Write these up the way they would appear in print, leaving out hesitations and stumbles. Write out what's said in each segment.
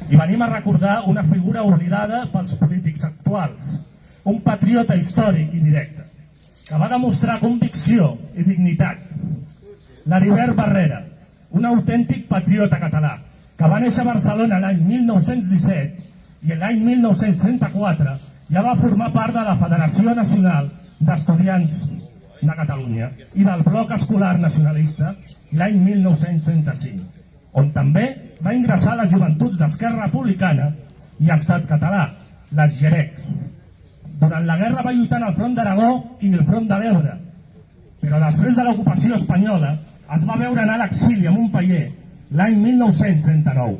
i venim a recordar una figura oblidada pels polítics actuals, un patriota històric i directe, que va demostrar convicció i dignitat. L'Heribert Barrera, un autèntic patriota català, que va néixer a Barcelona l'any 1917 i l'any 1934 ja va formar part de la Federació Nacional d'Estudiants de Catalunya i del Bloc Escolar Nacionalista l'any 1935, on també va ingressar a les Joventuts d'Esquerra Republicana i ha estat català, les GEREC. Durant la guerra va lluitar en el front d'Aragó i el front de l'Ebre, però després de l'ocupació espanyola es va veure anar a l'exili a Montpeller l'any 1939.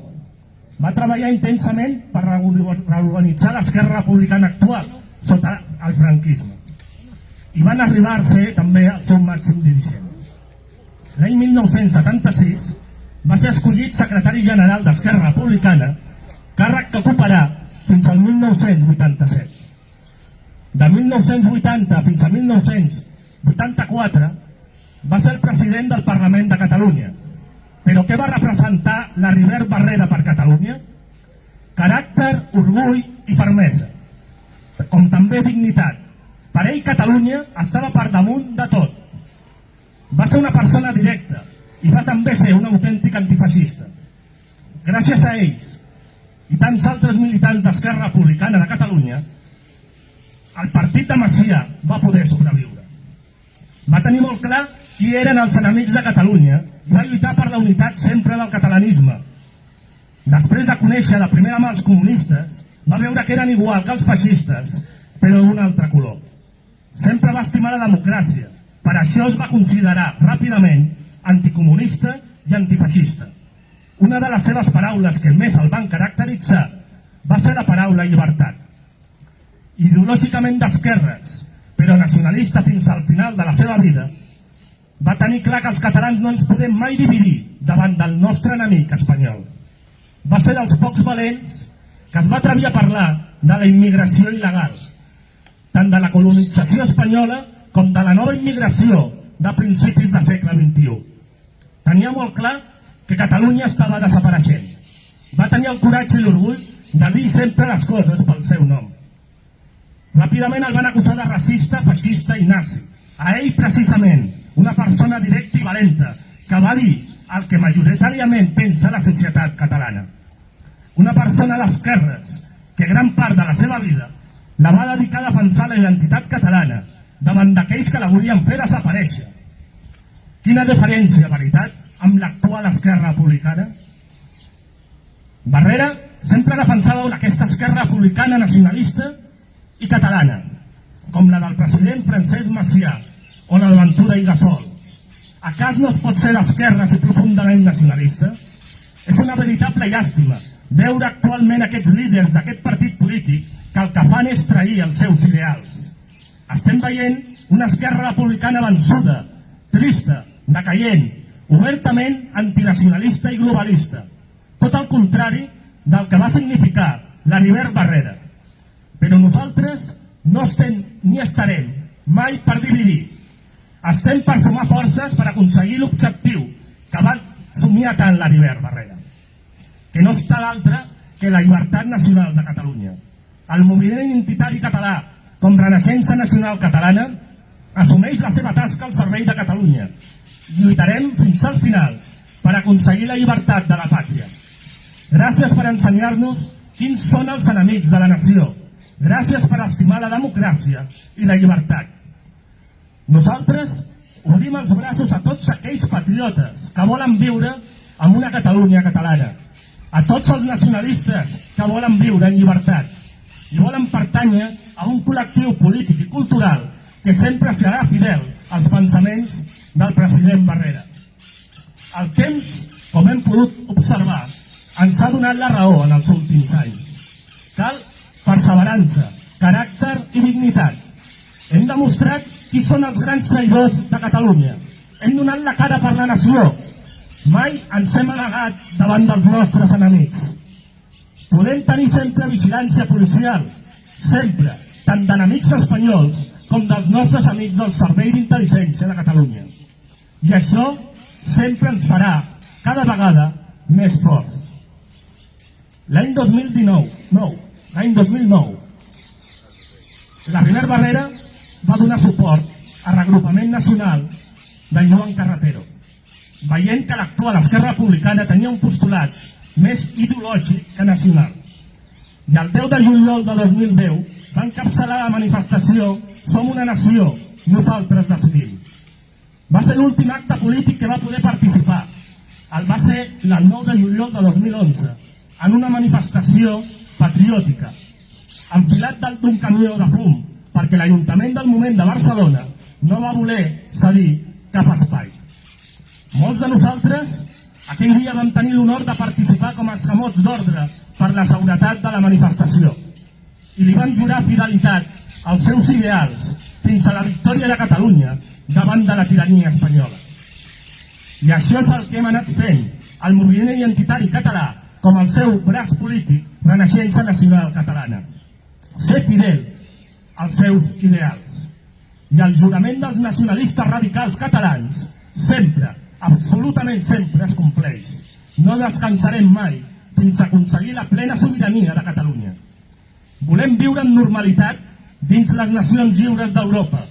Va treballar intensament per reorganitzar l'esquerra republicana actual sota el franquisme i van arribar a ser també el seu màxim dirigent. L'any 1976 va ser escollit secretari general d'Esquerra Republicana, càrrec que ocuparà fins al 1987. De 1980 fins a 1984 va ser el president del Parlament de Catalunya. Però què va representar l'Heribert Barrera per Catalunya? Caràcter, orgull i fermesa, com també dignitat. Per ell Catalunya estava per damunt de tot. Va ser una persona directa i va també ser un autèntic antifeixista. Gràcies a ells i tants altres militants d'Esquerra Republicana de Catalunya, el partit de Macià va poder sobreviure. Va tenir molt clar qui eren els enemics de Catalunya i va lluitar per la unitat sempre del catalanisme. Després de conèixer de primera mà els comunistes, va veure que eren igual que els feixistes, però d'un altre color. Sempre va estimar la democràcia, per això es va considerar ràpidament anticomunista i antifeixista. Una de les seves paraules que més el van caracteritzar va ser la paraula llibertat. Ideològicament d'esquerres, però nacionalista fins al final de la seva vida, va tenir clar que els catalans no ens podem mai dividir davant del nostre enemic espanyol. Va ser dels pocs valents que es va atrevir a parlar de la immigració il·legal, tant de la colonització espanyola com de la nova immigració de principis del segle XXI. Tenia molt clar que Catalunya estava desapareixent. Va tenir el coratge i l'orgull de dir sempre les coses pel seu nom. Ràpidament el van acusar de racista, feixista i nazi. A ell, precisament, una persona directa i valenta, que va dir el que majoritàriament pensa la societat catalana. Una persona d'esquerres que gran part de la seva vida la va dedicar a defensar la identitat catalana davant d'aquells que la volien fer desaparèixer. Quina diferència, veritat, amb l'actual Esquerra Republicana? Barrera sempre defensava aquesta Esquerra Republicana nacionalista i catalana, com la del president Francesc Macià o la d'Ventura i Gasol. A cas no es pot ser d'esquerres i profundament nacionalista? És una veritable llàstima veure actualment aquests líders d'aquest partit polític que el que fan és trair els seus ideals. Estem veient una Esquerra Republicana vençuda, trista, decaient, obertament antinacionalista i globalista. Tot el contrari del que va significar l'Heribert Barrera. Però nosaltres no estem ni estarem mai per dividir. Estem per sumar forces per aconseguir l'objectiu que va somiar tant l'Heribert Barrera, que no està d'altre que la llibertat nacional de Catalunya. El moviment identitari català, com Renaixença Nacional Catalana, assumeix la seva tasca al servei de Catalunya. Lluitarem fins al final per aconseguir la llibertat de la pàtria. Gràcies per ensenyar-nos quins són els enemics de la nació. Gràcies per estimar la democràcia i la llibertat. Nosaltres obrim els braços a tots aquells patriotes que volen viure en una Catalunya catalana, a tots els nacionalistes que volen viure en llibertat i volen pertànyer a un col·lectiu polític i cultural que sempre serà fidel als pensaments del president Barrera. El temps, com hem pogut observar, ens ha donat la raó en els últims anys. Cal perseverança, caràcter i dignitat. Hem demostrat qui són els grans traïdors de Catalunya. Hem donat la cara per la nació. Mai ens hem amagat davant dels nostres enemics. Podem tenir sempre vigilància policial, sempre, tant d'enemics espanyols com dels nostres amics del Servei d'Intel·ligència de Catalunya. I això sempre ens farà cada vegada més forts. L'any 2009, la Ribert Barrera va donar suport al reagrupament nacional de Joan Carretero, veient que l'actual Esquerra Republicana tenia un postulat més ideològic que nacional. I el 10 de juliol de 2010 va encapçalar la manifestació Som una nació, nosaltres decidim. Va ser l'últim acte polític que va poder participar. Va ser el 9 de juliol de 2011, en una manifestació patriòtica, enfilat dalt d'un camió de fum, perquè l'Ajuntament del moment de Barcelona no va voler cedir cap espai. Molts de nosaltres aquell dia vam tenir l'honor de participar com a escamots d'ordre per la seguretat de la manifestació i li van jurar fidelitat als seus ideals fins a la victòria de Catalunya davant de la tirania espanyola. I això és el que hem anat fent el moviment identitari català com el seu braç polític Renaixença Nacional Catalana. Ser fidel als seus ideals. I el jurament dels nacionalistes radicals catalans sempre, absolutament sempre es compleix. No descansarem mai fins a aconseguir la plena sobirania de Catalunya. Volem viure en normalitat dins les nacions lliures d'Europa,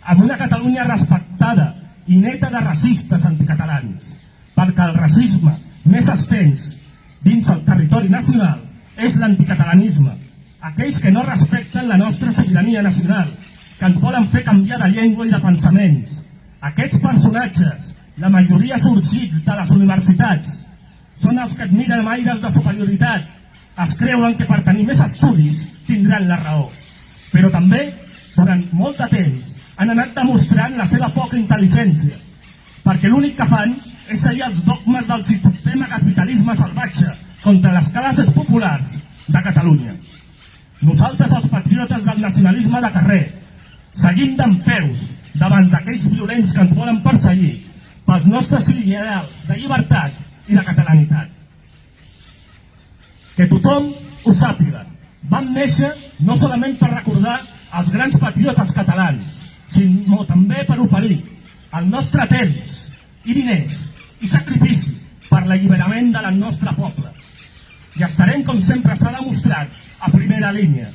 amb una Catalunya respectada i neta de racistes anticatalans, perquè el racisme més extens dins el territori nacional és l'anticatalanisme, aquells que no respecten la nostra sobirania nacional, que ens volen fer canviar de llengua i de pensaments. Aquests personatges, la majoria sorgits de les universitats, són els que et miren amb aires de superioritat, es creuen que per tenir més estudis tindran la raó. Però també, durant molt de temps, han anat demostrant la seva poca intel·ligència, perquè l'únic que fan és seguir els dogmes del sistema capitalisme salvatge contra les classes populars de Catalunya. Nosaltres, els patriotes del nacionalisme de carrer, seguim dempeus davant d'aquells violents que ens volen perseguir pels nostres ideals de llibertat i de catalanitat. Que tothom ho sàpiga. Vam néixer no solament per recordar els grans patriotes catalans, sinó també per oferir el nostre temps i diners i sacrifici per l'alliberament del nostre poble. I estarem, com sempre s'ha demostrat, a primera línia.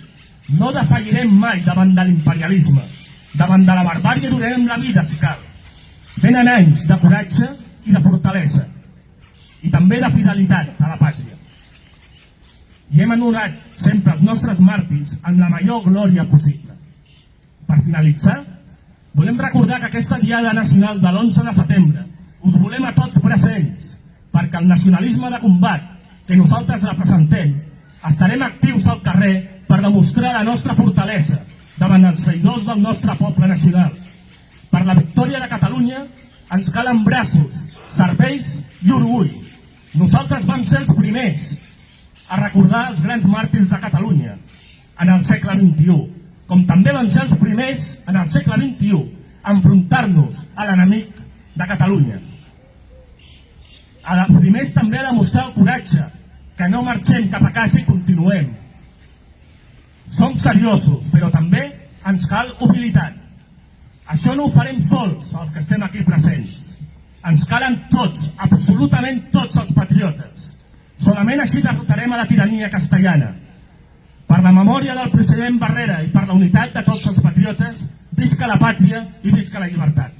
No defallirem mai davant de l'imperialisme. Davant de la barbàrie donarem la vida, si cal. Venen anys de coratge i de fortalesa, i també de fidelitat a la pàtria. I hem honorat sempre els nostres màrtirs amb la major glòria possible. Per finalitzar, volem recordar que aquesta Diada Nacional de l'11 de setembre us volem a tots presents, perquè el nacionalisme de combat que nosaltres representem estarem actius al carrer per demostrar la nostra fortalesa davant els seguidors del nostre poble nacional. Per la victòria de Catalunya ens calen braços, cervells i orgull. Nosaltres vam ser els primers a recordar els grans màrtirs de Catalunya en el segle XXI, com també van ser els primers en el segle XXI a enfrontar-nos a l'enemic de Catalunya. Els primers també a demostrar el coratge, que no marxem cap a casa i continuem. Som seriosos, però també ens cal humilitat. Això no ho farem sols, els que estem aquí presents. Ens calen tots, absolutament tots els patriotes. Solament així derrotarem a la tirania castellana. Per la memòria del president Barrera i per la unitat de tots els patriotes, visca la pàtria i visca la llibertat.